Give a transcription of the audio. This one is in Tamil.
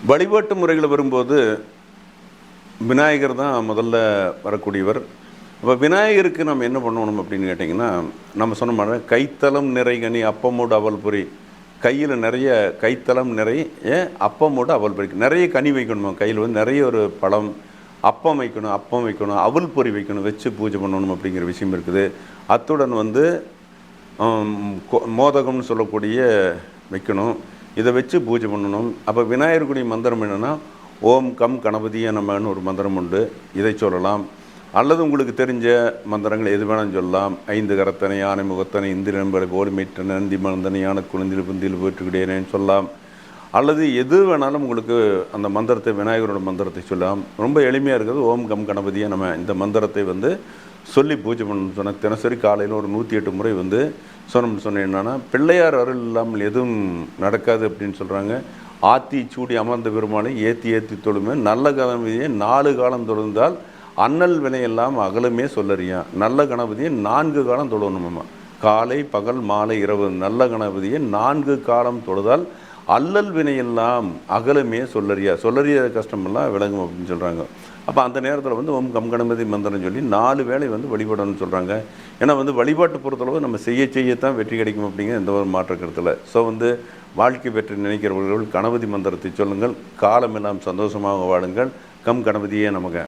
வழிபாட்டு முறைகள் வரும்போது விநாயகர் தான் முதல்ல வரக்கூடியவர். அப்போ விநாயகருக்கு நம்ம என்ன பண்ணணும் அப்படின்னு கேட்டிங்கன்னா, நம்ம சொன்ன மாதிரி கைத்தலம் நிறைகனி அப்பமோடு அவல் பொரி. கையில் நிறைய கைத்தலம் நிறைய அப்பமோடு அவல் பொரி. நிறைய கனி வைக்கணுமா, கையில் வந்து நிறைய ஒரு பழம், அப்பம் வைக்கணும், அப்பம் வைக்கணும், அவல் பொரி வைக்கணும், வச்சு பூஜை பண்ணணும் அப்படிங்கிற விஷயம் இருக்குது. அத்துடன் வந்து மோதகம்னு சொல்லக்கூடிய வைக்கணும். இதை வச்சு பூஜை பண்ணணும். அப்போ விநாயகருக்குரிய மந்திரம் என்னென்னா, ஓம் கம் கணபதியே நமன்னு ஒரு மந்திரம் உண்டு. இதை சொல்லலாம். அல்லது உங்களுக்கு தெரிஞ்ச மந்திரங்கள் எது வேணாலும் சொல்லலாம். 5 கரத்தனை யானை முகத்தனை இந்திரன்பலை போல் மீட்ட நந்தி மறந்தனை யானை குழந்தில் புந்தியில் போற்றுக்கிட்டேனேன்னு சொல்லலாம். அல்லது எது வேணாலும் உங்களுக்கு அந்த மந்திரத்தை, விநாயகரோட மந்திரத்தை சொல்லலாம். ரொம்ப எளிமையாக இருக்கிறது ஓம் கம் கணபதியை நம்ம இந்த மந்திரத்தை வந்து சொல்லி பூஜை பண்ணணும்னு சொன்னால் தினசரி காலையில் ஒரு 108 முறை வந்து சொன்னோம்னு சொன்னேன். என்னன்னா, பிள்ளையார் அருள் இல்லாமல் எதுவும் நடக்காது அப்படின்னு சொல்கிறாங்க. ஆத்தி சூடி அமர்ந்த பெருமானை ஏற்றி ஏற்றி தொழுமே நல்ல கணபதியை 4 காலம் தொழுந்தால் அண்ணல் வினையெல்லாம் அகலுமே சொல்லறியான். நல்ல கணபதியை 4 காலம் தொழணுமாம்மா. காலை பகல் மாலை இரவு நல்ல கணபதியை 4 காலம் தொழுதால் அல்லல் வினையெல்லாம் அகலுமே சொல்லறியா. சொல்லறிய கஷ்டமெல்லாம் விளங்கும் அப்படின்னு சொல்கிறாங்க. அப்போ அந்த நேரத்தில் வந்து ஓம் கம் கணபதி மந்திரம் சொல்லி 4 வேளை வந்து வழிபடணும்னு சொல்கிறாங்க. ஏன்னா வந்து வழிபாட்டு பொறுத்தளவு நம்ம செய்யத்தான் வெற்றி கிடைக்கும் அப்படிங்கிற எந்த ஒரு மாற்ற கருத்தில். ஸோ வந்து வாழ்க்கை பெற்று நினைக்கிறவர்கள் கணபதி மந்திரத்தை சொல்லுங்கள். காலமெல்லாம் சந்தோஷமாக வாழுங்கள். கம் கணபதியே நமக.